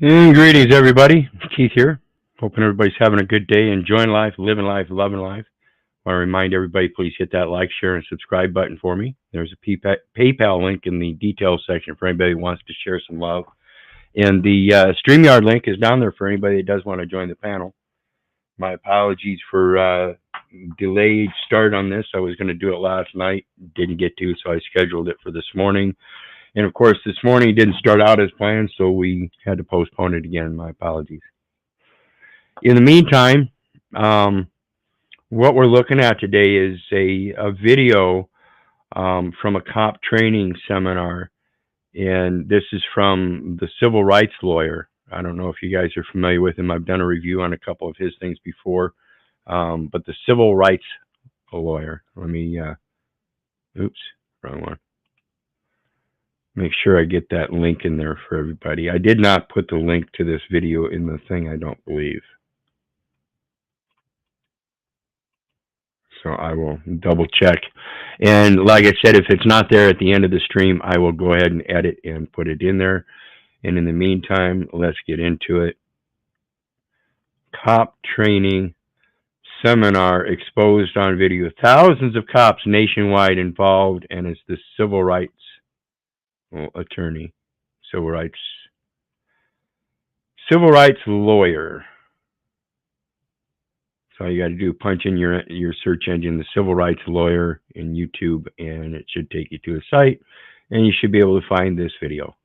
And greetings, everybody. Keith here. Hoping everybody's having a good day, enjoying life, living life, loving life. I want to remind everybody, please hit that like, share, and subscribe button for me. There's a PayPal link in the details section for anybody who wants to share some love. And the StreamYard link is down there for anybody that does want to join the panel. My apologies for delayed start on this. I was going to do it last night, didn't get to, so I scheduled it for this morning. And of course, this morning didn't start out as planned, so we had to postpone it again. My apologies. In the meantime, what we're looking at today is a video from a cop training seminar. And this is from the civil rights lawyer. I don't know if you guys are familiar with him. I've done a review on a couple of his things before. But the civil rights lawyer, let me, oops, wrong one. Make sure I get that link in there for everybody. I did not put the link to this video in the thing, I don't believe. So I will double check. And like I said, if it's not there at the end of the stream, I will go ahead and edit and put it in there. And in the meantime, let's get into it. Cop training seminar exposed on video. Thousands of cops nationwide involved, and it's the civil rights attorney, civil rights lawyer. So all you got to do, punch in your search engine, the civil rights lawyer in YouTube, and it should take you to a site, and you should be able to find this video.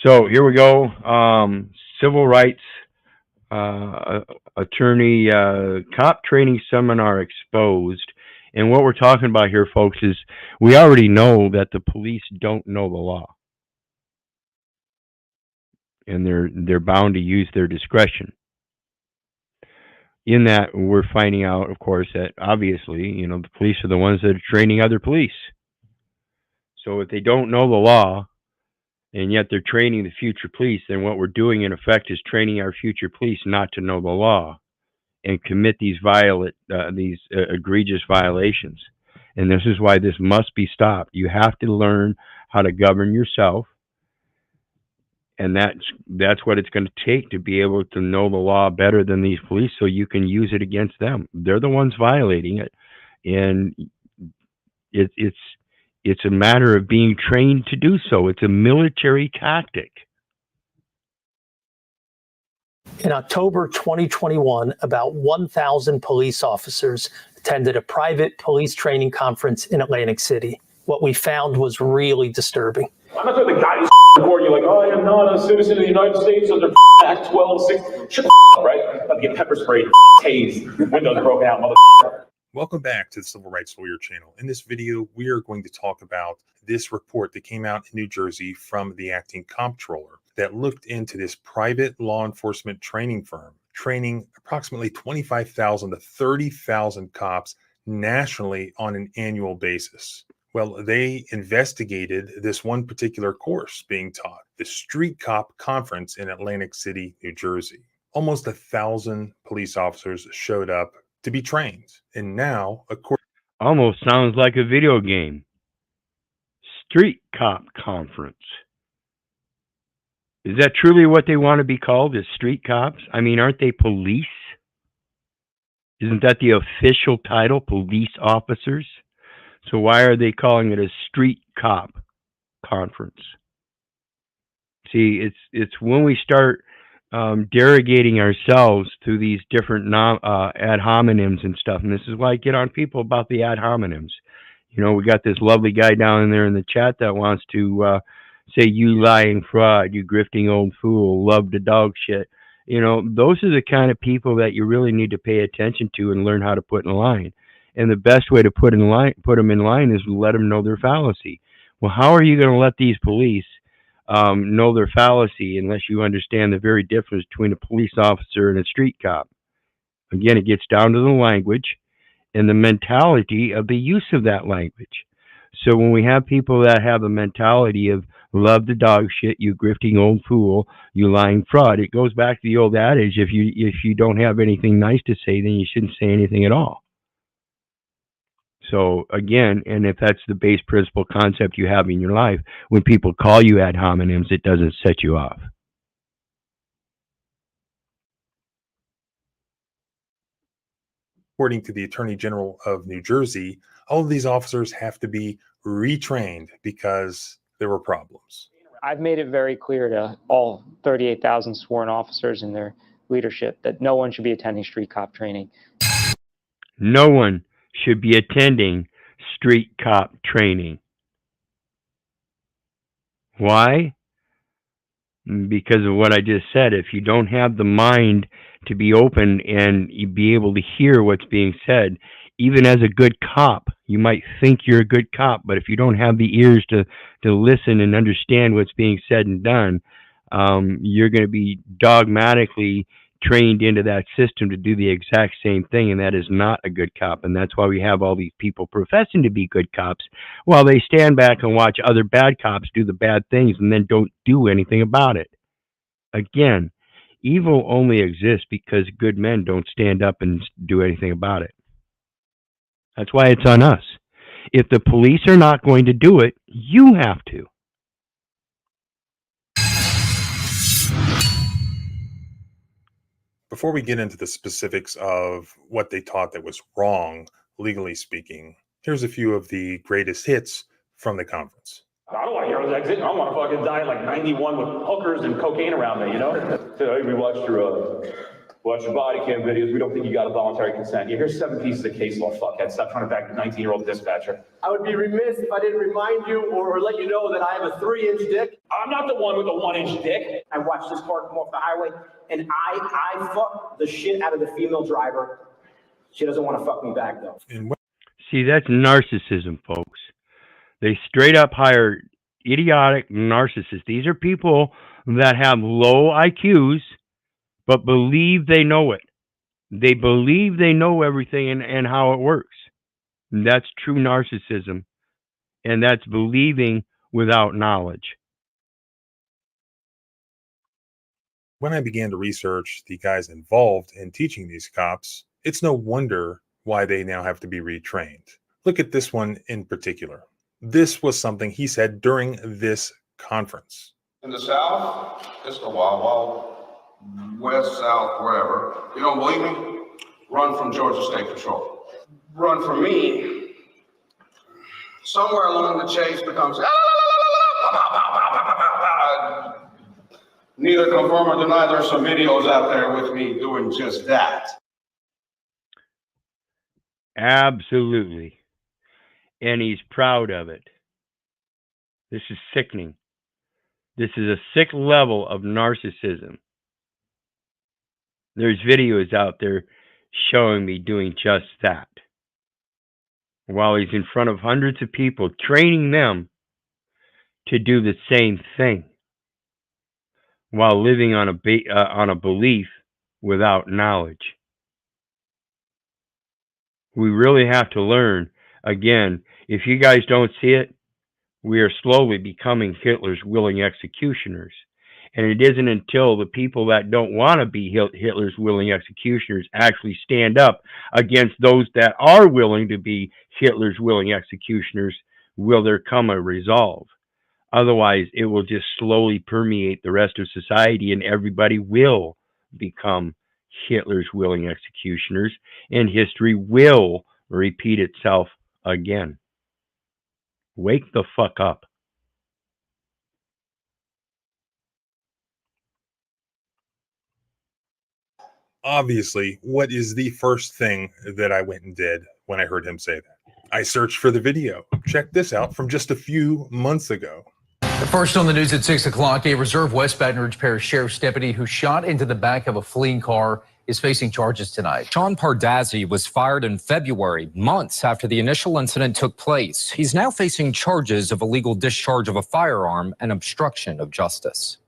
So here we go. Civil rights attorney cop training seminar exposed. And what we're talking about here, folks, is we already know that the police don't know the law. And they're bound to use their discretion. In that, we're finding out, of course, that obviously, you know, the police are the ones that are training other police. So if they don't know the law, and yet they're training the future police, then what we're doing, in effect, is training our future police not to know the law and commit these egregious violations. And this is why this must be stopped. You have to learn how to govern yourself, and that's what it's going to take to be able to know the law better than these police, so you can use it against them. They're the ones violating it, and it's a matter of being trained to do so. It's a military tactic. In October 2021, about 1,000 police officers attended a private police training conference in Atlantic City. What we found was really disturbing. I'm not the guy who's recording you like, oh, I am not a citizen of the United States under Act 12, 6. Shut the up, right? I'm about to get pepper sprayed, tased, windows broken out, motherfucker. Welcome back to the Civil Rights Lawyer channel. In this video, we are going to talk about this report that came out in New Jersey from the acting comptroller that looked into this private law enforcement training firm, training approximately 25,000 to 30,000 cops nationally on an annual basis. Well, they investigated this one particular course being taught, the Street Cop Conference in Atlantic City, New Jersey. Almost 1,000 police officers showed up to be trained. And now, almost sounds like a video game. Street Cop Conference. Is that truly what they want to be called, as street cops? I mean, aren't they police? Isn't that the official title, police officers? So why are they calling it a Street Cop Conference? See, it's when we start derogating ourselves to these different ad hominems and stuff. And this is why I get on people about the ad hominems. You know, we got this lovely guy down in there in the chat that wants to say, you lying fraud, you grifting old fool, love the dog shit. You know, those are the kind of people that you really need to pay attention to and learn how to put in line. And the best way to put them in line is to let them know their fallacy. Well, how are you going to let these police know their fallacy unless you understand the very difference between a police officer and a street cop? Again, it gets down to the language and the mentality of the use of that language. So when we have people that have a mentality of love the dog shit, you grifting old fool, you lying fraud, it goes back to the old adage, if you don't have anything nice to say, then you shouldn't say anything at all. So again, and if that's the base principle concept you have in your life, when people call you ad hominems, it doesn't set you off. According to the Attorney General of New Jersey, all of these officers have to be retrained because there were problems. I've made it very clear to all 38,000 sworn officers and their leadership that no one should be attending street cop training. No one should be attending street cop training. Why? Because of what I just said. If you don't have the mind to be open and be able to hear what's being said, even as a good cop, you might think you're a good cop, but if you don't have the ears to listen and understand what's being said and done, you're going to be dogmatically trained into that system to do the exact same thing, and that is not a good cop. And that's why we have all these people professing to be good cops while they stand back and watch other bad cops do the bad things and then don't do anything about it. Again, evil only exists because good men don't stand up and do anything about it. That's why it's on us. If the police are not going to do it, you have to. Before we get into the specifics of what they taught that was wrong, legally speaking, here's a few of the greatest hits from the conference. I don't want to hear those exit. I want to fucking die at like 91 with hookers and cocaine around me, you know? So, hey, we watched your body cam videos. We don't think you got a voluntary consent. Yeah, here's 7 pieces of case law, fuckhead. Stop trying to back the 19-year-old dispatcher. I would be remiss if I didn't remind you or let you know that I have a 3-inch dick. I'm not the one with the 1-inch dick. I watched this car come off the highway, and I fucked the shit out of the female driver. She doesn't want to fuck me back, though. See, that's narcissism, folks. They straight up hire idiotic narcissists. These are people that have low IQs, but believe they know it. They believe they know everything and how it works. And that's true narcissism. And that's believing without knowledge. When I began to research the guys involved in teaching these cops, it's no wonder why they now have to be retrained. Look at this one in particular. This was something he said during this conference. In the South, it's the Wild Wild West, South, wherever. You don't believe me? Run from Georgia State Patrol. Run from me. Somewhere along the chase becomes neither confirm or deny there's some videos out there with me doing just that. Absolutely. And he's proud of it. This is sickening. This is a sick level of narcissism. There's videos out there showing me doing just that. While he's in front of hundreds of people, training them to do the same thing, while living on a belief without knowledge. We really have to learn. Again, if you guys don't see it, we are slowly becoming Hitler's willing executioners. And it isn't until the people that don't want to be Hitler's willing executioners actually stand up against those that are willing to be Hitler's willing executioners will there come a resolve. Otherwise, it will just slowly permeate the rest of society and everybody will become Hitler's willing executioners and history will repeat itself again. Wake the fuck up. Obviously, what is the first thing that I went and did when I heard him say that? I searched for the video. Check this out from just a few months ago. First on the news at 6 o'clock, a Reserve West Baton Rouge Parish Sheriff's deputy who shot into the back of a fleeing car is facing charges tonight. Sean Pardazzi was fired in February, months after the initial incident took place. He's now facing charges of illegal discharge of a firearm and obstruction of justice.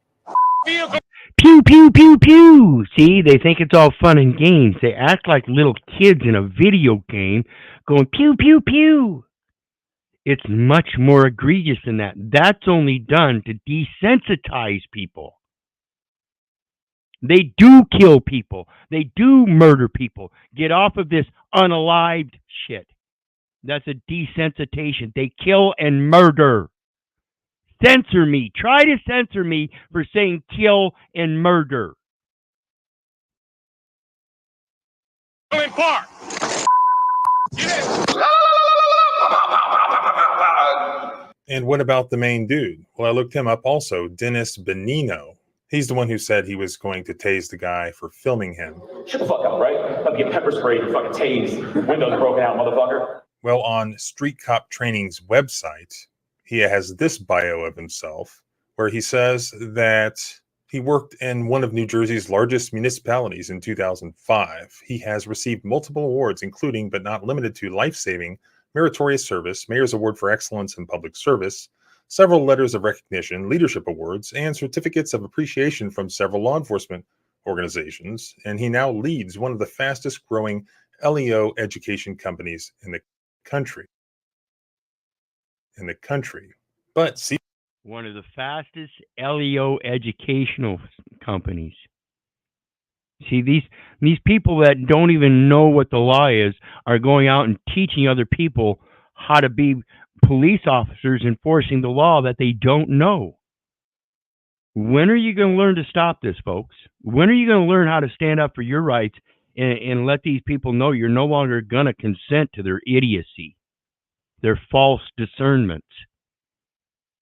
Pew, pew, pew, pew. See, they think it's all fun and games. They act like little kids in a video game going pew, pew, pew. It's much more egregious than that. That's only done to desensitize people. They do kill people. They do murder people. Get off of this unalived shit. That's a desensitization. They kill and murder. Censor me. Try to censor me for saying kill and murder. Park. And what about the main dude? Well, I looked him up also, Dennis Benino. He's the one who said he was going to tase the guy for filming him. Shut the fuck up, right? About to get pepper sprayed and fucking tased. Windows broken out, motherfucker. Well, on Street Cop Training's website, he has this bio of himself where he says that he worked in one of New Jersey's largest municipalities in 2005. He has received multiple awards, including but not limited to life-saving, meritorious service, Mayor's Award for Excellence in Public Service, several letters of recognition, leadership awards, and certificates of appreciation from several law enforcement organizations. And he now leads one of the fastest growing LEO education companies in the country. But see, one of the fastest LEO educational companies. See, these people that don't even know what the law is are going out and teaching other people how to be police officers enforcing the law that they don't know. When are you going to learn to stop this, folks? When are you going to learn how to stand up for your rights and let these people know you're no longer going to consent to their idiocy, their false discernments?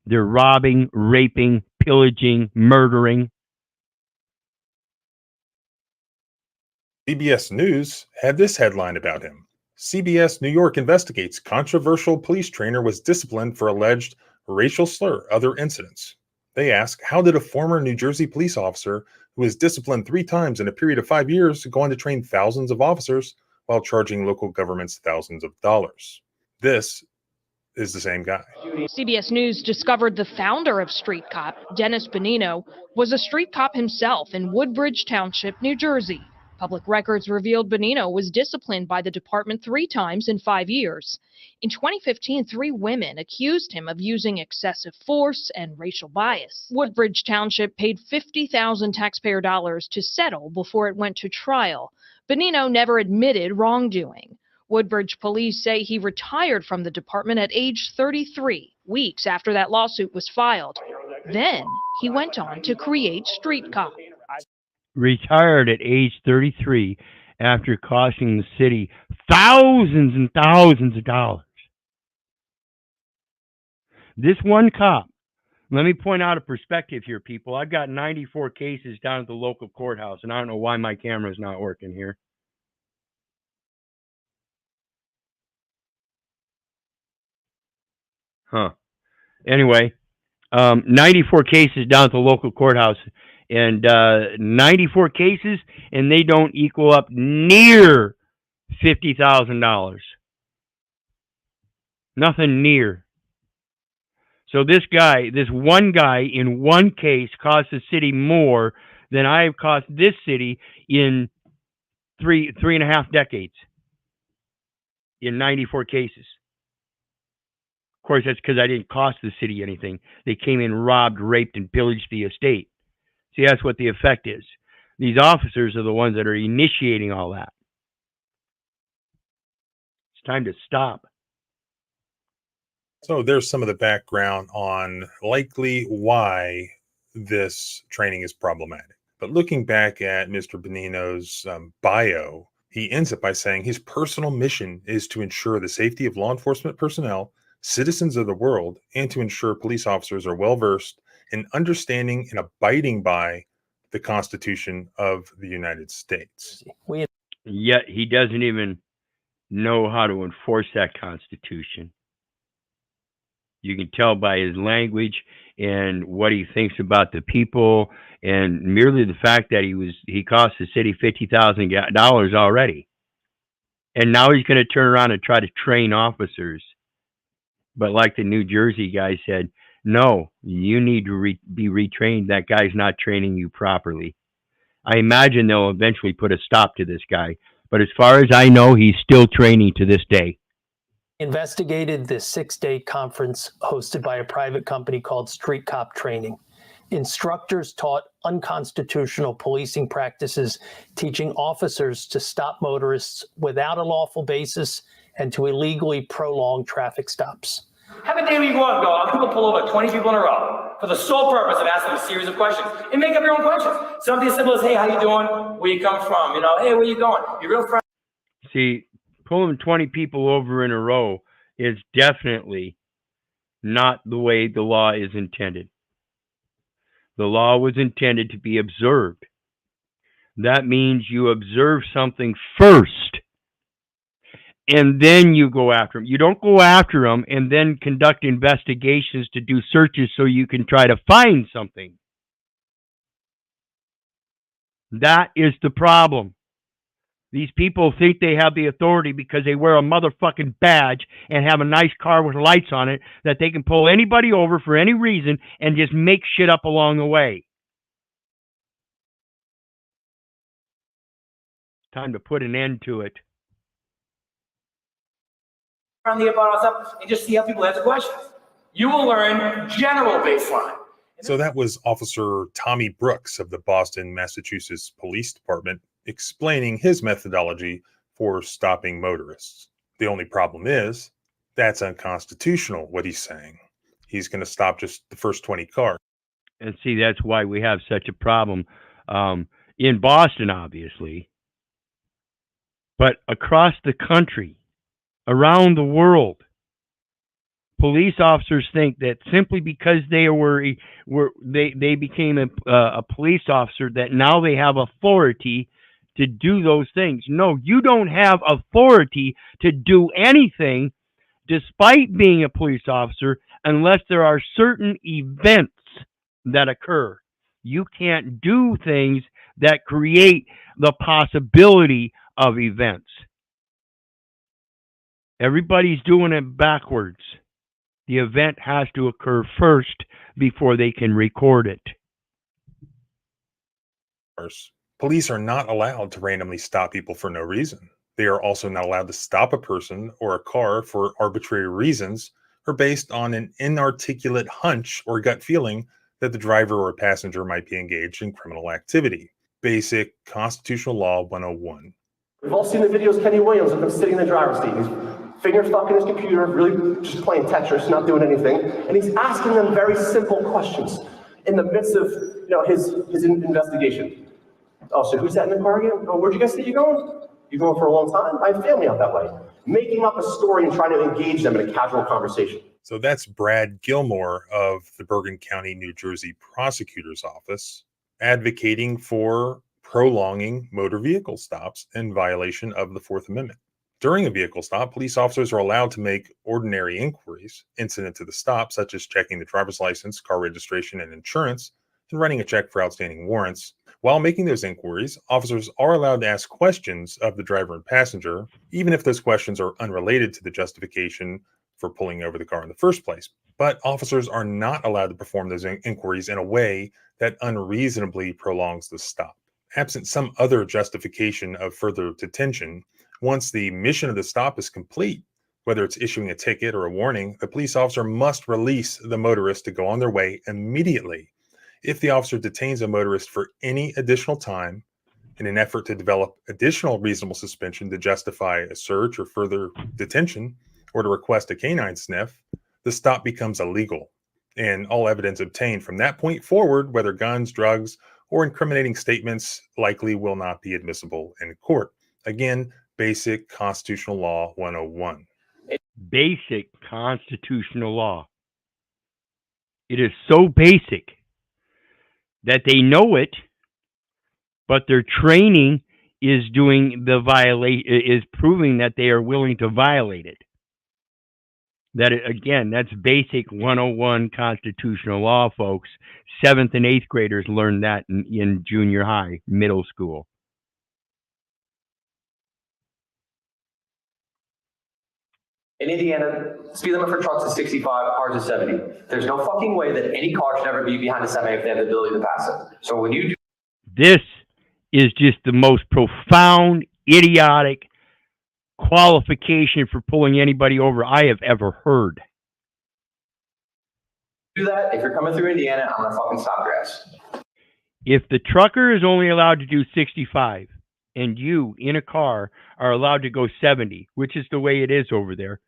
They're robbing, raping, pillaging, murdering. CBS News had this headline about him. CBS New York investigates controversial police trainer was disciplined for alleged racial slur, other incidents. They ask, how did a former New Jersey police officer who was disciplined 3 times in a period of 5 years go on to train thousands of officers while charging local governments thousands of dollars? This is the same guy. CBS News discovered the founder of Street Cop, Dennis Benino, was a street cop himself in Woodbridge Township, New Jersey. Public records revealed Benino was disciplined by the department 3 times in 5 years. In 2015, 3 women accused him of using excessive force and racial bias. Woodbridge Township paid $50,000 taxpayer dollars to settle before it went to trial. Benino never admitted wrongdoing. Woodbridge police say he retired from the department at age 33, weeks after that lawsuit was filed. Then he went on to create Street Cop. Retired at age 33 after costing the city thousands and thousands of dollars. This one cop, let me point out a perspective here, people. I've got 94 cases down at the local courthouse, and I don't know why my camera's not working here. Anyway, 94 cases down at the local courthouse, and 94 cases, and they don't equal up near $50,000. Nothing near. So this one guy in one case cost the city more than I have cost this city in three and a half decades in 94 cases. Of course, that's because I didn't cost the city anything. They came in, robbed, raped, and pillaged the estate. See, that's what the effect is. These officers are the ones that are initiating all that. It's time to stop. So there's some of the background on likely why this training is problematic. But looking back at Mr. Benino's bio, he ends it by saying his personal mission is to ensure the safety of law enforcement personnel, citizens of the world, and to ensure police officers are well-versed in understanding and abiding by the Constitution of the United States. Yet he doesn't even know how to enforce that Constitution. You can tell by his language and what he thinks about the people, and merely the fact that he cost the city $50,000 already. And now he's going to turn around and try to train officers. But like the New Jersey guy said, no, you need to be retrained. That guy's not training you properly. I imagine they'll eventually put a stop to this guy. But as far as I know, he's still training to this day. Investigated the 6-day conference hosted by a private company called Street Cop Training. Instructors taught unconstitutional policing practices, teaching officers to stop motorists without a lawful basis and to illegally prolong traffic stops. Have a day where you go out and go, I'm going to pull over 20 people in a row for the sole purpose of asking them a series of questions and make up your own questions. Something as simple as, hey, how you doing? Where you come from? You know, hey, where you going? You're real friend. See, pulling 20 people over in a row is definitely not the way the law is intended. The law was intended to be observed. That means you observe something first, and then you go after them. You don't go after them and then conduct investigations to do searches so you can try to find something. That is the problem. These people think they have the authority because they wear a motherfucking badge and have a nice car with lights on it that they can pull anybody over for any reason and just make shit up along the way. Time to put an end to it. Around the about stuff and just see how people answer questions. You will learn general baseline. So that was Officer Tommy Brooks of the Boston, Massachusetts Police Department explaining his methodology for stopping motorists. The only problem is that's unconstitutional, what he's saying. He's going to stop just the first 20 cars. And see, that's why we have such a problem in Boston, obviously, but across the country, around the world. Police officers think that simply because they became a police officer that now they have authority to do those things. No, you don't have authority to do anything despite being a police officer unless there are certain events that occur. You can't do things that create the possibility of events. Everybody's doing it backwards. The event has to occur first before they can record it. Police are not allowed to randomly stop people for no reason. They are also not allowed to stop a person or a car for arbitrary reasons or based on an inarticulate hunch or gut feeling that the driver or passenger might be engaged in criminal activity. Basic Constitutional Law 101. We've all seen the videos Kenny Williams of him sitting in the driver's seat. He's finger stuck in his computer, really just playing Tetris, not doing anything. And he's asking them very simple questions in the midst of his investigation. Oh, so who's that in the car again? Oh, where'd you guys say you're going? You going for a long time? I have family out that way. Making up a story and trying to engage them in a casual conversation. So that's Brad Gilmore of the Bergen County, New Jersey Prosecutor's Office, advocating for prolonging motor vehicle stops in violation of the Fourth Amendment. During a vehicle stop, police officers are allowed to make ordinary inquiries incident to the stop, such as checking the driver's license, car registration, and insurance, and running a check for outstanding warrants. While making those inquiries, officers are allowed to ask questions of the driver and passenger, even if those questions are unrelated to the justification for pulling over the car in the first place. But officers are not allowed to perform those inquiries in a way that unreasonably prolongs the stop. Absent some other justification of further detention, once the mission of the stop is complete, whether it's issuing a ticket or a warning, the police officer must release the motorist to go on their way immediately. If the officer detains a motorist for any additional time in an effort to develop additional reasonable suspicion to justify a search or further detention, or to request a canine sniff, the stop becomes illegal. And all evidence obtained from that point forward, whether guns, drugs, or incriminating statements, likely will not be admissible in court. Again, Basic Constitutional Law 101. Basic constitutional law. It is so basic that they know it, but their training is is proving that they are willing to violate it. That's basic 101 constitutional law, folks. 7th and 8th graders learn that in junior high, middle school. In Indiana, speed limit for trucks is 65, cars is 70. There's no fucking way that any car should ever be behind a semi if they have the ability to pass it. So when you do... This is just the most profound, idiotic qualification for pulling anybody over I have ever heard. Do that, if you're coming through Indiana, I'm gonna fucking stop your ass. If the trucker is only allowed to do 65 and you in a car are allowed to go 70, which is the way it is over there,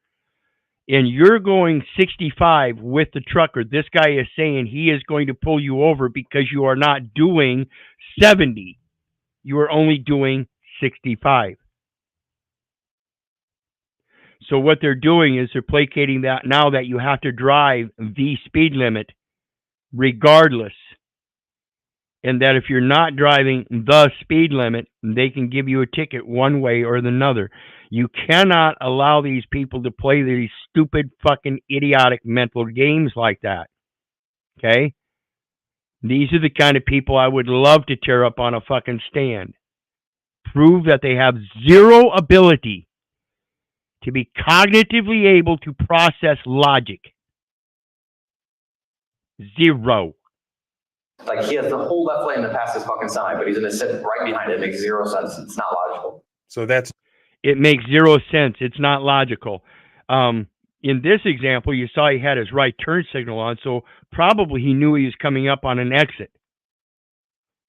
and you're going 65 with the trucker, this guy is saying he is going to pull you over because you are not doing 70. You are only doing 65. So what they're doing is they're placating that now that you have to drive the speed limit regardless. And that if you're not driving the speed limit, they can give you a ticket one way or another. You cannot allow these people to play these stupid, fucking, idiotic mental games like that. Okay? These are the kind of people I would love to tear up on a fucking stand. Prove that they have zero ability to be cognitively able to process logic. Zero. Like, he has the whole left lane to pass his fucking semi, but he's going to sit right behind it. It makes zero sense. It's not logical. So that's... It makes zero sense. It's not logical. In this example, you saw he had his right turn signal on, so probably he knew he was coming up on an exit.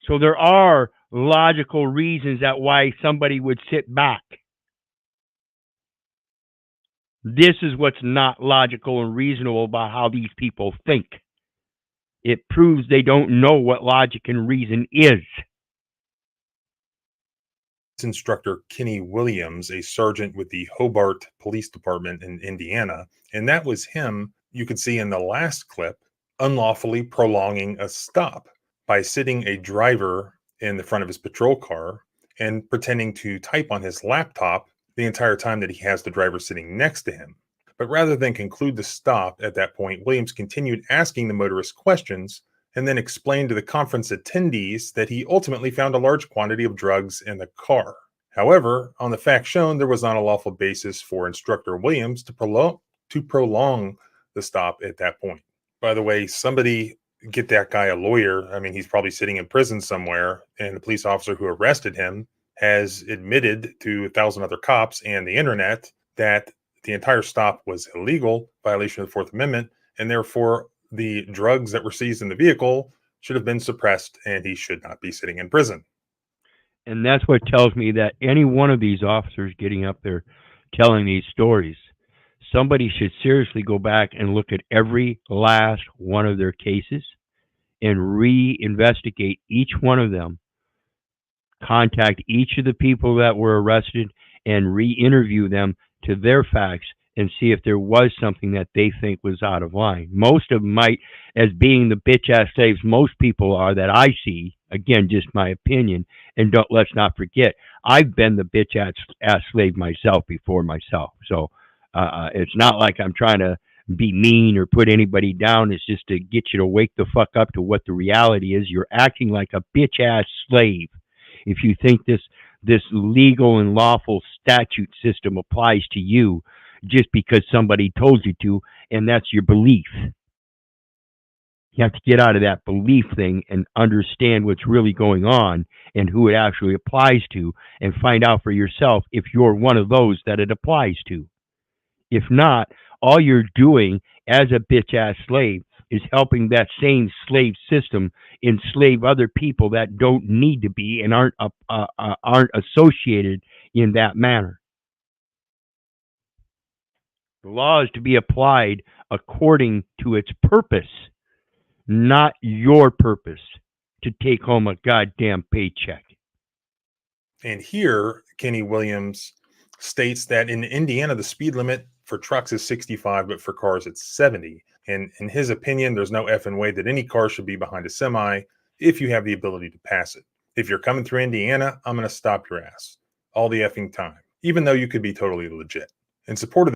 So there are logical reasons that why somebody would sit back. This is what's not logical and reasonable about how these people think. It proves they don't know what logic and reason is. Instructor Kenny Williams, a sergeant with the Hobart Police Department in Indiana, and that was him, you could see in the last clip, unlawfully prolonging a stop by sitting a driver in the front of his patrol car and pretending to type on his laptop the entire time that he has the driver sitting next to him. But rather than conclude the stop at that point, Williams continued asking the motorist questions and then explained to the conference attendees that he ultimately found a large quantity of drugs in the car. However, on the facts shown, there was not a lawful basis for Instructor Williams to prolong the stop at that point. By the way, somebody get that guy a lawyer. I mean, he's probably sitting in prison somewhere, and the police officer who arrested him has admitted to 1,000 other cops and the internet that the entire stop was illegal, violation of the Fourth Amendment, and therefore the drugs that were seized in the vehicle should have been suppressed and he should not be sitting in prison. And that's what tells me that any one of these officers getting up there telling these stories, somebody should seriously go back and look at every last one of their cases and reinvestigate each one of them, contact each of the people that were arrested and re-interview them to their facts and see if there was something that they think was out of line. Most of them might, as being the bitch-ass slaves most people are that I see, again, just my opinion, and let's not forget, I've been the bitch-ass slave myself before myself. So it's not like I'm trying to be mean or put anybody down. It's just to get you to wake the fuck up to what the reality is. You're acting like a bitch-ass slave if you think this legal and lawful statute system applies to you just because somebody told you to, and that's your belief. You have to get out of that belief thing and understand what's really going on and who it actually applies to, and find out for yourself if you're one of those that it applies to. If not, all you're doing as a bitch-ass slave is helping that same slave system enslave other people that don't need to be and aren't associated in that manner. The law is to be applied according to its purpose, not your purpose to take home a goddamn paycheck. And here, Kenny Williams states that in Indiana, the speed limit for trucks is 65, but for cars, it's 70. And in his opinion, there's no effing way that any car should be behind a semi if you have the ability to pass it. If you're coming through Indiana, I'm going to stop your ass all the effing time, even though you could be totally legit. In support of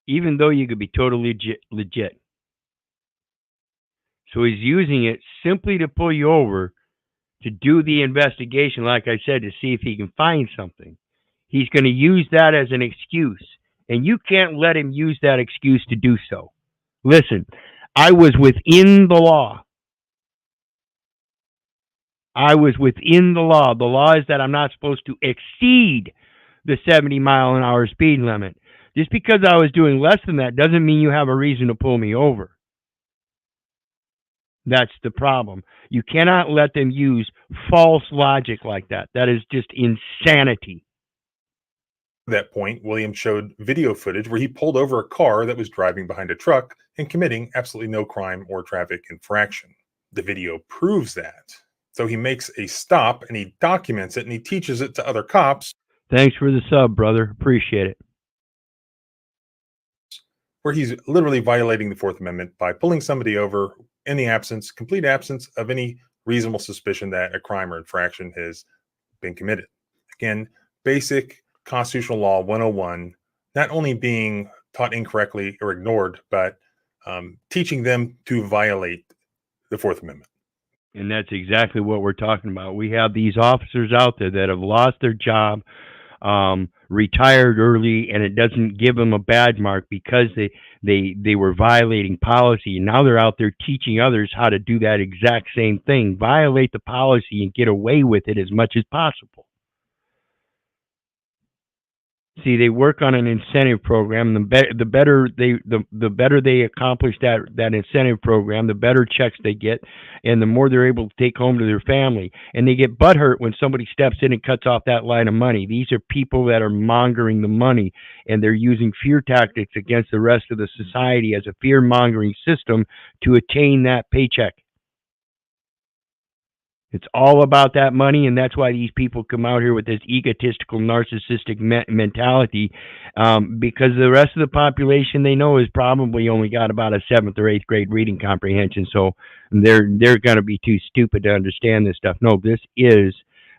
even though you could be totally legit. So he's using it simply to pull you over to do the investigation, like I said, to see if he can find something. He's going to use that as an excuse, and you can't let him use that excuse to do so. Listen, I was within the law. I was within the law. The law is that I'm not supposed to exceed the 70-mile-an-hour speed limit. Just because I was doing less than that doesn't mean you have a reason to pull me over. That's the problem. You cannot let them use false logic like that. That is just insanity. At that point, William showed video footage where he pulled over a car that was driving behind a truck and committing absolutely no crime or traffic infraction. The video proves that. So he makes a stop and he documents it and he teaches it to other cops. Thanks for the sub, brother. Appreciate it. Where he's literally violating the Fourth Amendment by pulling somebody over in the complete absence of any reasonable suspicion that a crime or infraction has been committed. Again, basic constitutional law 101, not only being taught incorrectly or ignored, but teaching them to violate the Fourth Amendment. And that's exactly what we're talking about. We have these officers out there that have lost their job, retired early, and it doesn't give them a badge mark because they were violating policy. And now they're out there teaching others how to do that exact same thing, violate the policy and get away with it as much as possible. See, they work on an incentive program. The better they accomplish that incentive program, the better checks they get, and the more they're able to take home to their family. And they get butthurt when somebody steps in and cuts off that line of money. These are people that are mongering the money, and they're using fear tactics against the rest of the society as a fear-mongering system to attain that paycheck. It's all about that money, and that's why these people come out here with this egotistical, narcissistic mentality, because the rest of the population they know is probably only got about a 7th or 8th grade reading comprehension, so they're going to be too stupid to understand this stuff. No, this is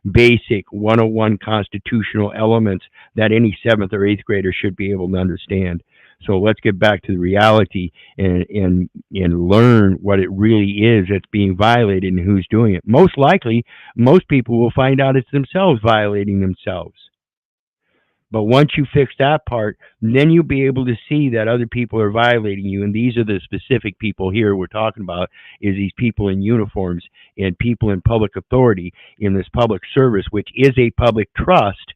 basic 101 constitutional elements that any 7th or 8th grader should be able to understand. So let's get back to the reality and learn what it really is that's being violated and who's doing it. Most likely, most people will find out it's themselves violating themselves. But once you fix that part, then you'll be able to see that other people are violating you. And these are the specific people here we're talking about, is these people in uniforms and people in public authority in this public service, which is a public trust.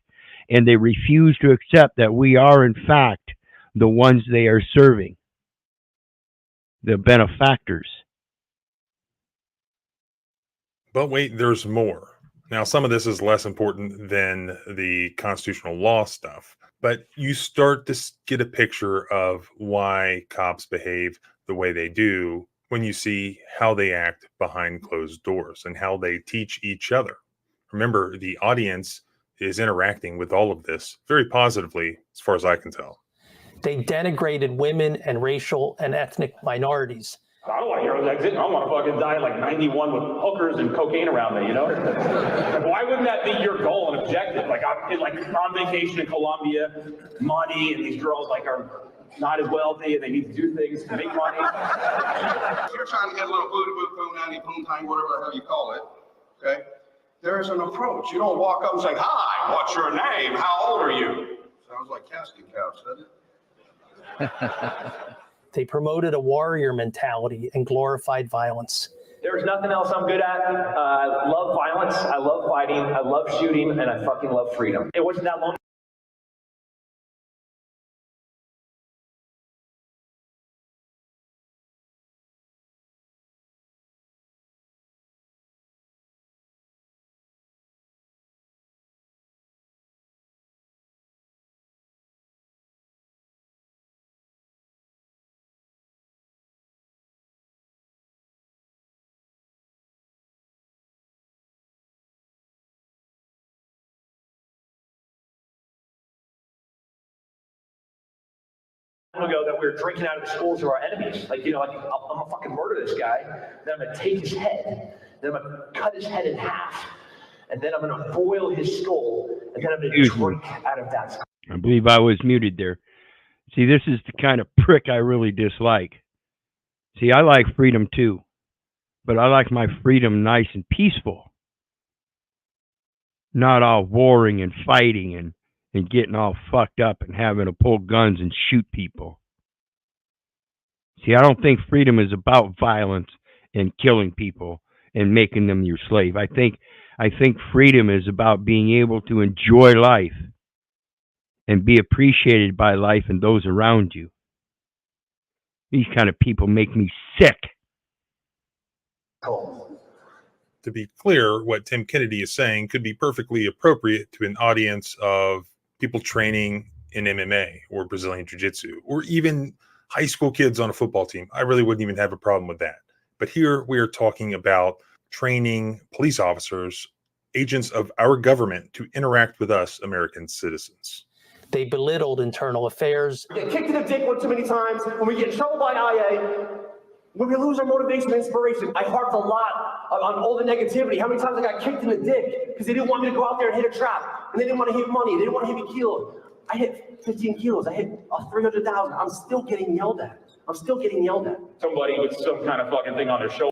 And they refuse to accept that we are, in fact, the ones they are serving, the benefactors. But wait, there's more. Now, some of this is less important than the constitutional law stuff, but you start to get a picture of why cops behave the way they do when you see how they act behind closed doors and how they teach each other. Remember, the audience is interacting with all of this very positively, as far as I can tell. They denigrated women and racial and ethnic minorities. I don't want to hear an exit. I want to fucking die at like 91 with hookers and cocaine around me, you know? Like, why wouldn't that be your goal and objective? Like, I'm on vacation in Colombia, money, and these girls like are not as wealthy and they need to do things to make money. You're trying to get a little boo, nanny, poon time, whatever the hell you call it, okay? There's an approach. You don't walk up and say, hi, what's your name? How old are you? Sounds like casting couch, doesn't it? They promoted a warrior mentality and glorified violence. There's nothing else I'm good at. I love violence. I love fighting. I love shooting, and I fucking love freedom. It wasn't that long. Ago that we were drinking out of the schools of our enemies. Like, you know, like, I'm gonna fucking murder this guy, then I'm gonna take his head, then I'm gonna cut his head in half, and then I'm gonna boil his skull, and then I'm gonna drink out of that skull. I believe I was muted there. See, this is the kind of prick I really dislike. See, I like freedom too, but I like my freedom nice and peaceful, not all warring and fighting and getting all fucked up and having to pull guns and shoot people. See, I don't think freedom is about violence and killing people and making them your slave. I think freedom is about being able to enjoy life and be appreciated by life and those around you. These kind of people make me sick. To be clear, what Tim Kennedy is saying could be perfectly appropriate to an audience of people training in MMA or Brazilian Jiu-Jitsu, or even high school kids on a football team. I really wouldn't even have a problem with that. But here we are talking about training police officers, agents of our government, to interact with us American citizens. They belittled internal affairs. We get kicked in the dick one too many times, when we get in trouble by IA, when we lose our motivation and inspiration. I harped a lot on all the negativity. How many times I got kicked in the dick because they didn't want me to go out there and hit a trap, and they didn't want to hit money, they didn't want to hit me kilo. I hit 15 kilos, I hit 300,000. I'm still getting yelled at. Somebody with some kind of fucking thing on their shoulder.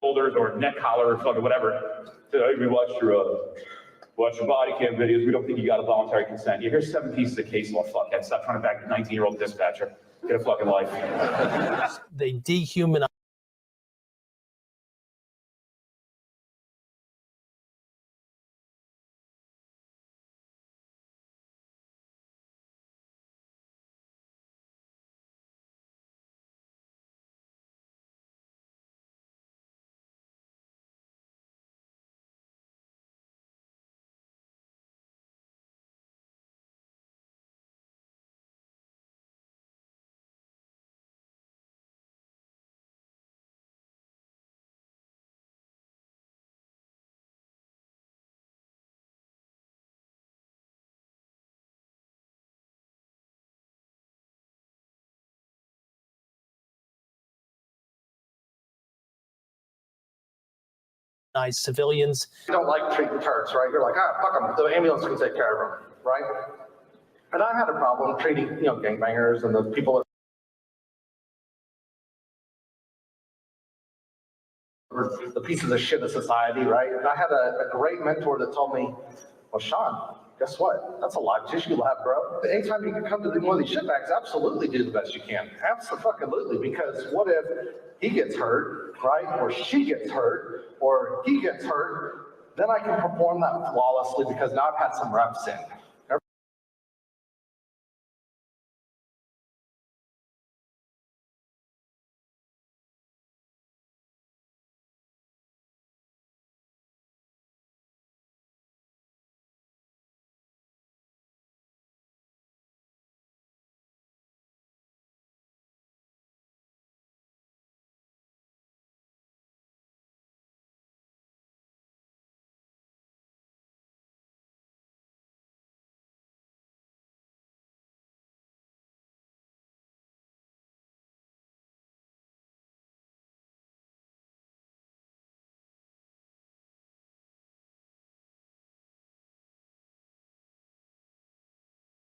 Shoulders or neck collar or fucking whatever. So we watched your body cam videos. We don't think you got a voluntary consent. Yeah, here's 7 pieces of case law, fuckhead. Stop trying to back the 19-year-old dispatcher. Get a fucking life. They dehumanize civilians. You don't like treating turds, right? You're like, fuck them, the ambulance can take care of them, right? And I had a problem treating, gangbangers and the people that were the pieces of shit of society, right? And I had a great mentor that told me, well, Sean, guess what? That's a lot of tissue lab, bro. Anytime you can come to one of these shitbags, absolutely do the best you can. Absolutely, because what if he gets hurt, right? Or she gets hurt, or he gets hurt, then I can perform that flawlessly because now I've had some reps in.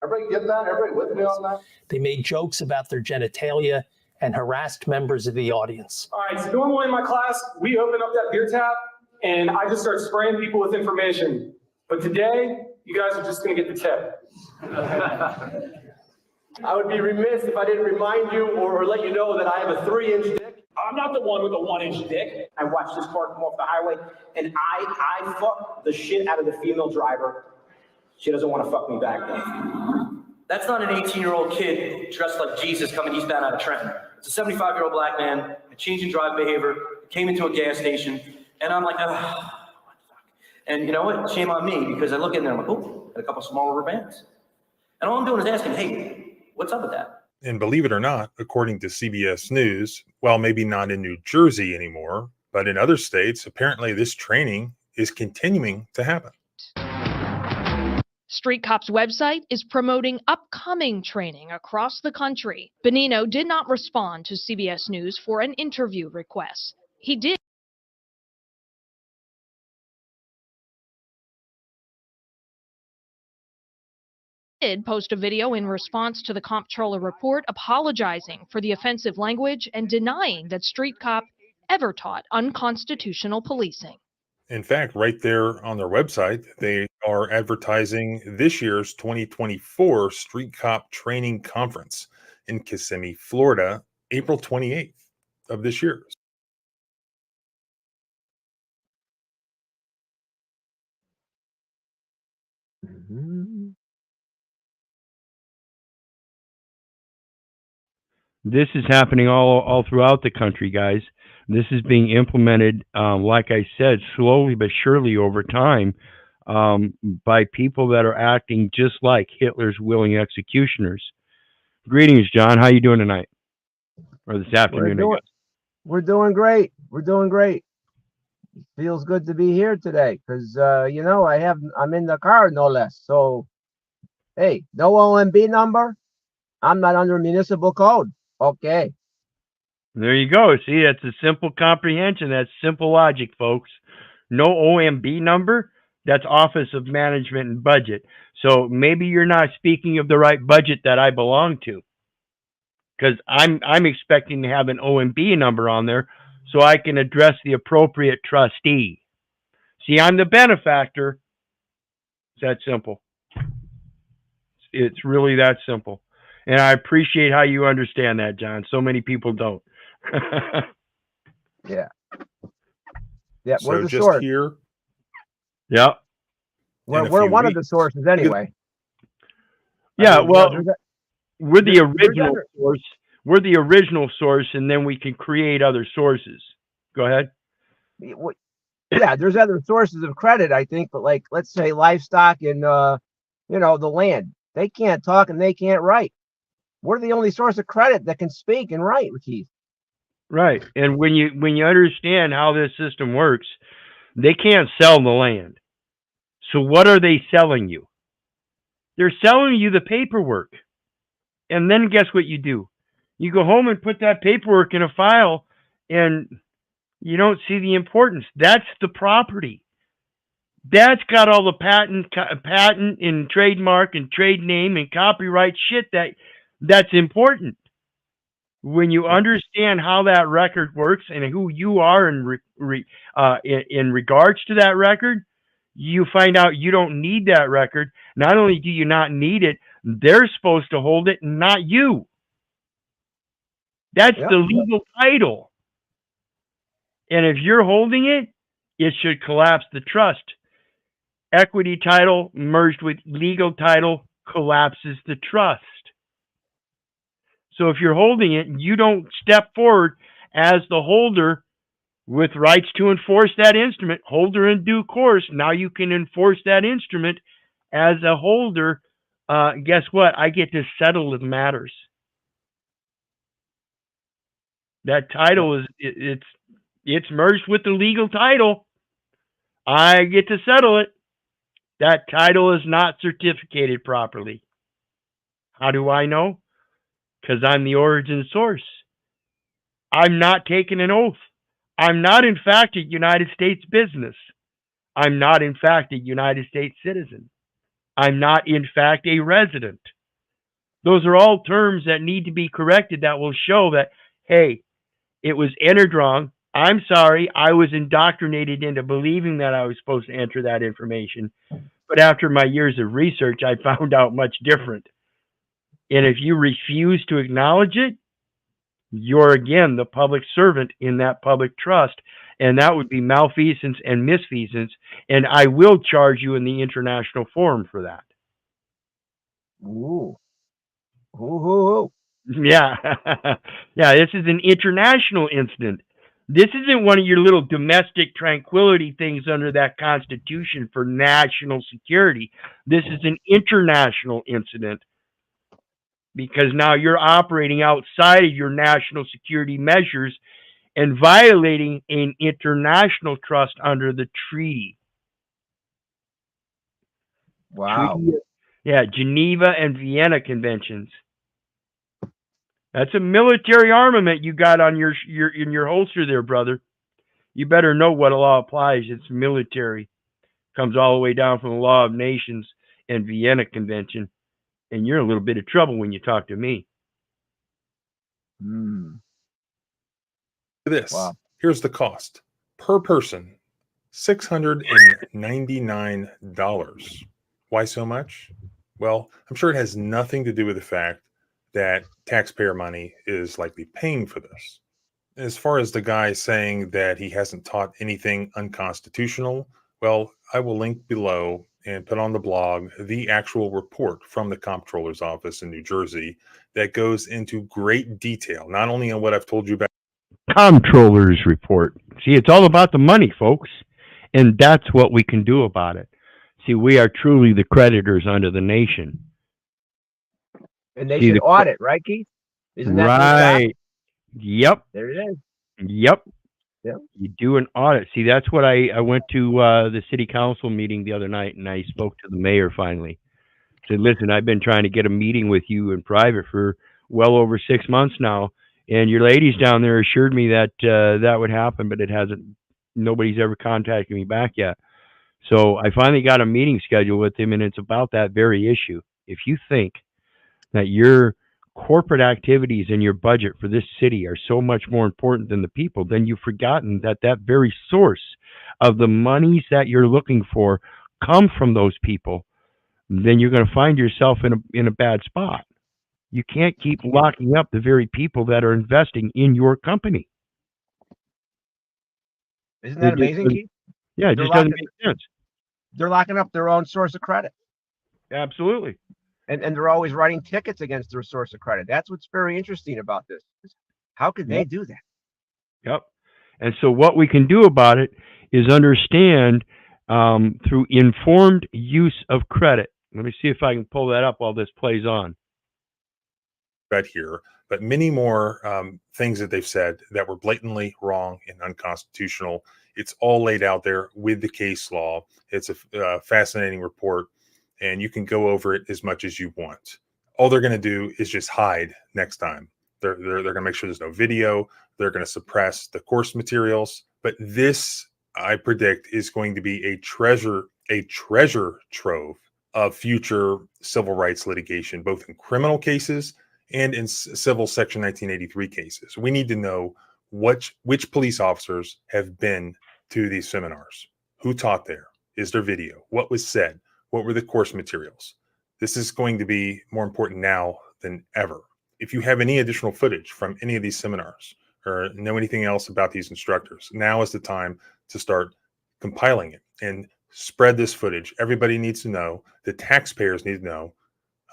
Everybody get that? Everybody with me on that? They made jokes about their genitalia and harassed members of the audience. All right, so normally in my class, we open up that beer tap and I just start spraying people with information. But today, you guys are just gonna get the tip. I would be remiss if I didn't remind you or let you know that I have a 3-inch dick. I'm not the one with a 1-inch dick. I watched this car come off the highway, and I fucked the shit out of the female driver. She doesn't want to fuck me back though. That's not an 18-year-old kid dressed like Jesus coming eastbound out of Trenton. It's a 75-year-old black man, a change in drive behavior, came into a gas station, and I'm like, oh, what the fuck? And you know what? Shame on me, because I look in there, I'm like, oh, got a couple small rubber bands. And all I'm doing is asking, hey, what's up with that? And believe it or not, according to CBS News, well, maybe not in New Jersey anymore, But in other states, apparently this training is continuing to happen. Street Cop's website is promoting upcoming training across the country. Benino did not respond to CBS News for an interview request. He did post a video in response to the comptroller report apologizing for the offensive language and denying that Street Cop ever taught unconstitutional policing. In fact, right there on their website, they are advertising this year's 2024 Street Cop Training Conference in Kissimmee, Florida, April 28th of this year. This is happening all throughout the country, guys. This is being implemented, like I said, slowly but surely over time, by people that are acting just like Hitler's willing executioners. Greetings, John. How you doing tonight? Or this afternoon, I guess. We're doing great. We're doing great. It feels good to be here today because, you know, I'm in the car, no less. So, hey, no OMB number. I'm not under municipal code. Okay. There you go. See, that's a simple comprehension. That's simple logic, folks. No OMB number. That's Office of Management and Budget. So maybe you're not speaking of the right budget that I belong to, because I'm expecting to have an OMB number on there so I can address the appropriate trustee. See, I'm the benefactor. It's that simple. It's really that simple. And I appreciate how you understand that, John. So many people don't. Yeah. Yeah, So we're the just source. here. Yeah. We're one of the sources anyway. Yeah, I mean, well, there's we're the original other- source. We're the original source, and then we can create other sources. Go ahead. Yeah, there's other sources of credit, I think, but like, let's say livestock and, you know, the land. They can't talk and they can't write. We're the only source of credit that can speak and write, Keith. Right. And when you understand how this system works, they can't sell the land. So what are they selling you? They're selling you the paperwork. And then guess what you do? You go home and put that paperwork in a file and you don't see the importance. That's the property. That's got all the patent and trademark and trade name and copyright shit that's important. When you understand how that record works and who you are in regards to that record, you find out you don't need that record. Not only do you not need it, they're supposed to hold it, not you. That's the legal title. And if you're holding it, it should collapse the trust. Equity title merged with legal title collapses the trust. So if you're holding it and you don't step forward as the holder with rights to enforce that instrument, holder in due course, now you can enforce that instrument as a holder. Guess what? I get to settle the matters. That title it's merged with the legal title. I get to settle it. That title is not certificated properly. How do I know? Because I'm the origin source. I'm not taking an oath. I'm not, in fact, a United States business. I'm not, in fact, a United States citizen. I'm not, in fact, a resident. Those are all terms that need to be corrected that will show that, hey, it was entered wrong. I'm sorry, I was indoctrinated into believing that I was supposed to enter that information. But after my years of research, I found out much different. And if you refuse to acknowledge it, you're again the public servant in that public trust. And that would be malfeasance and misfeasance. And I will charge you in the international forum for that. Ooh. Ooh. Yeah. Yeah, this is an international incident. This isn't one of your little domestic tranquility things under that Constitution for national security. This is an international incident because now you're operating outside of your national security measures and violating an international trust under the treaty. Wow. Yeah, Geneva and Vienna Conventions. That's a military armament you got on your in your holster there, brother. You better know what law applies. It's military. Comes all the way down from the Law of Nations and Vienna Convention. And you're in a little bit of trouble when you talk to me. This. Wow. Here's the cost per person: $699. Why so much? Well, I'm sure it has nothing to do with the fact that taxpayer money is likely paying for this. As far as the guy saying that he hasn't taught anything unconstitutional, well, I will link below and put on the blog the actual report from the comptroller's office in New Jersey that goes into great detail, not only on what I've told you about. Comptroller's report. See, it's all about the money, folks. And that's what we can do about it. See, we are truly the creditors under the nation. And they should audit, right, Keith? Isn't that right? Yep. There it is. Yep. Yep. You do an audit. See, that's what I went to the city council meeting the other night, and I spoke to the mayor finally. Said, listen, I've been trying to get a meeting with you in private for well over 6 months now, and your ladies down there assured me that that would happen, but it hasn't. Nobody's ever contacted me back yet. So I finally got a meeting scheduled with him, and it's about that very issue. If you think that your corporate activities and your budget for this city are so much more important than the people, then you've forgotten that that very source of the monies that you're looking for come from those people. Then you're going to find yourself in a bad spot. You can't keep locking up the very people that are investing in your company. Isn't that amazing, Keith? Yeah, it just doesn't make sense. They're locking up their own source of credit. Absolutely. And they're always writing tickets against their source of credit. That's what's very interesting about this. How could they do that? Yep. And so what we can do about it is understand through informed use of credit. Let me see if I can pull that up while this plays on. Right here, but many more things that they've said that were blatantly wrong and unconstitutional. It's all laid out there with the case law. It's a fascinating report, and you can go over it as much as you want. All they're going to do is just hide next time. They're going to make sure there's no video. They're going to suppress the course materials. But this, I predict, is going to be a treasure trove of future civil rights litigation, both in criminal cases and in civil Section 1983 cases. We need to know which police officers have been to these seminars. Who taught there? Is there video? What was said? What were the course materials? This is going to be more important now than ever. If you have any additional footage from any of these seminars or know anything else about these instructors, now is the time to start compiling it and spread this footage. Everybody needs to know. The taxpayers need to know.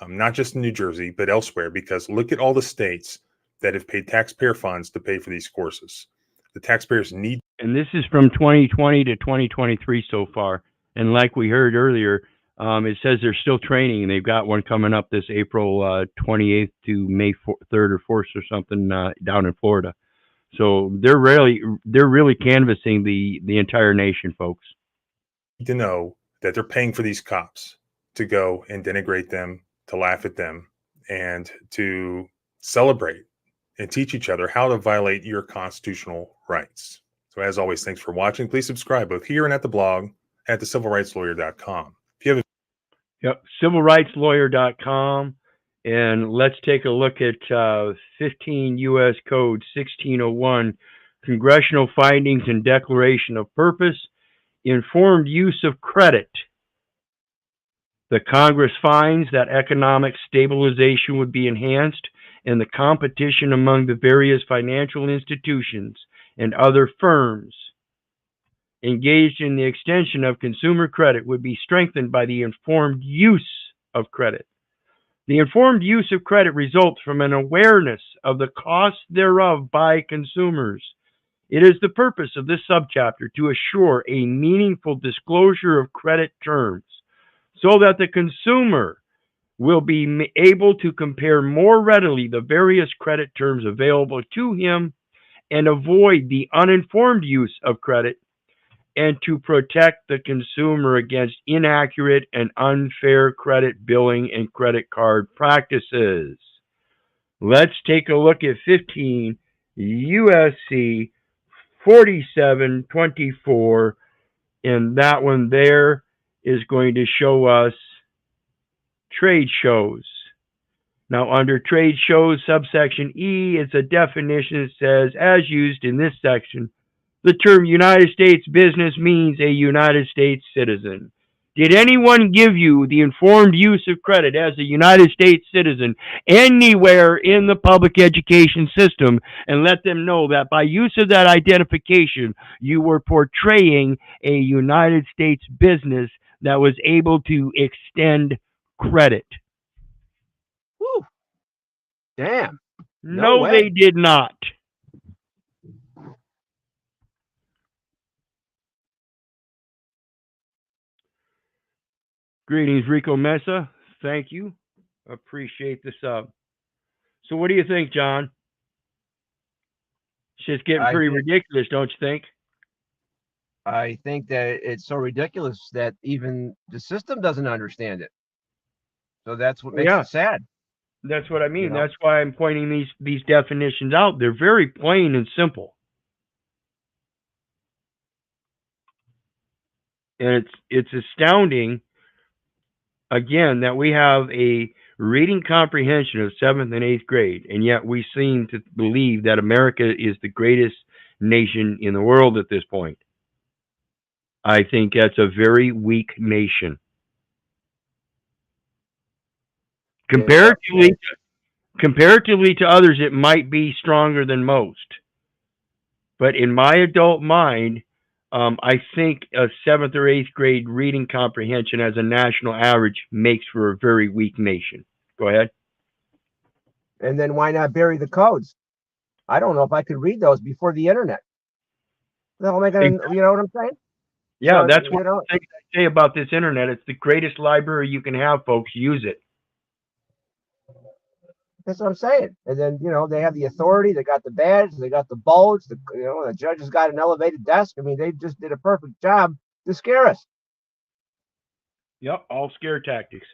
Not just in New Jersey, but elsewhere, because look at all the states that have paid taxpayer funds to pay for these courses. The taxpayers need. And this is from 2020 to 2023 so far. And like we heard earlier, it says they're still training, and they've got one coming up this April 28th to May 3rd or 4th or something down in Florida. So they're really canvassing the entire nation, folks. To know that they're paying for these cops to go and denigrate them, to laugh at them, and to celebrate and teach each other how to violate your constitutional rights. So as always, thanks for watching. Please subscribe both here and at the blog at thecivilrightslawyer.com. If you have civilrightslawyer.com, and let's take a look at 15 U.S. Code 1601, Congressional Findings and Declaration of Purpose, Informed Use of Credit. The Congress finds that economic stabilization would be enhanced and the competition among the various financial institutions and other firms engaged in the extension of consumer credit would be strengthened by the informed use of credit. The informed use of credit results from an awareness of the costs thereof by consumers. It is the purpose of this subchapter to assure a meaningful disclosure of credit terms, so that the consumer will be able to compare more readily the various credit terms available to him and avoid the uninformed use of credit, and to protect the consumer against inaccurate and unfair credit billing and credit card practices. Let's take a look at 15 USC 4724, and that one there is going to show us trade shows. Now, under trade shows, subsection E, it's a definition that says, as used in this section, the term United States business means a United States citizen. Did anyone give you the informed use of credit as a United States citizen anywhere in the public education system and let them know that by use of that identification, you were portraying a United States business that was able to extend credit? Whew. Damn. No, way. they did not. Greetings, Rico Mesa. Thank you. Appreciate the sub. So what do you think, John? It's just getting pretty ridiculous, don't you think? I think that it's so ridiculous that even the system doesn't understand it. So that's what makes it sad. That's what I mean. You know? That's why I'm pointing these definitions out. They're very plain and simple. And it's astounding, again, that we have a reading comprehension of 7th and 8th grade, and yet we seem to believe that America is the greatest nation in the world at this point. I think that's a very weak nation. Comparatively to others, it might be stronger than most. But in my adult mind, I think a 7th or 8th grade reading comprehension as a national average makes for a very weak nation. Go ahead. And then why not bury the codes? I don't know if I could read those before the internet. No, am I gonna, you know what I'm saying? Yeah, So, that's what I say about this internet. It's the greatest library you can have, folks. Use it. That's what I'm saying. And then, you know, they have the authority, they got the badge, they got the bulge, the judge has got an elevated desk. I mean, they just did a perfect job to scare us. Yep, all scare tactics.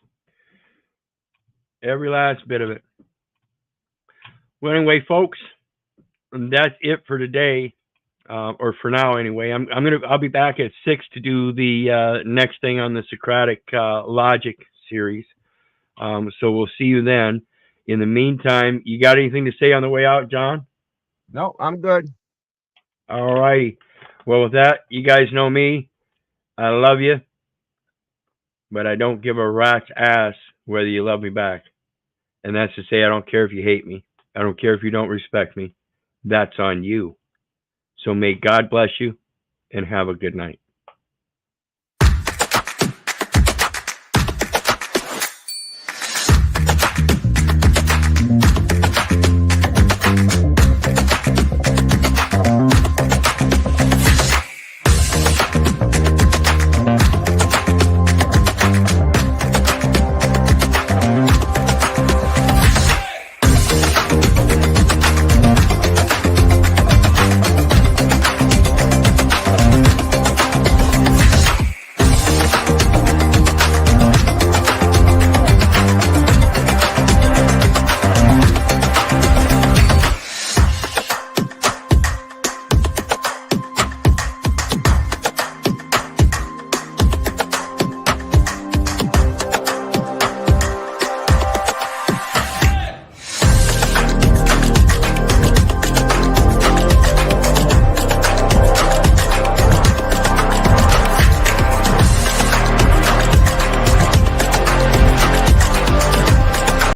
Every last bit of it. Well, anyway, folks, that's it for today, or for now anyway. I'll be back at 6 to do the next thing on the Socratic logic series. So we'll see you then. In the meantime, you got anything to say on the way out, John? No, I'm good. All righty. Well, with that, you guys know me. I love you, but I don't give a rat's ass whether you love me back. And that's to say, I don't care if you hate me. I don't care if you don't respect me. That's on you. So may God bless you and have a good night.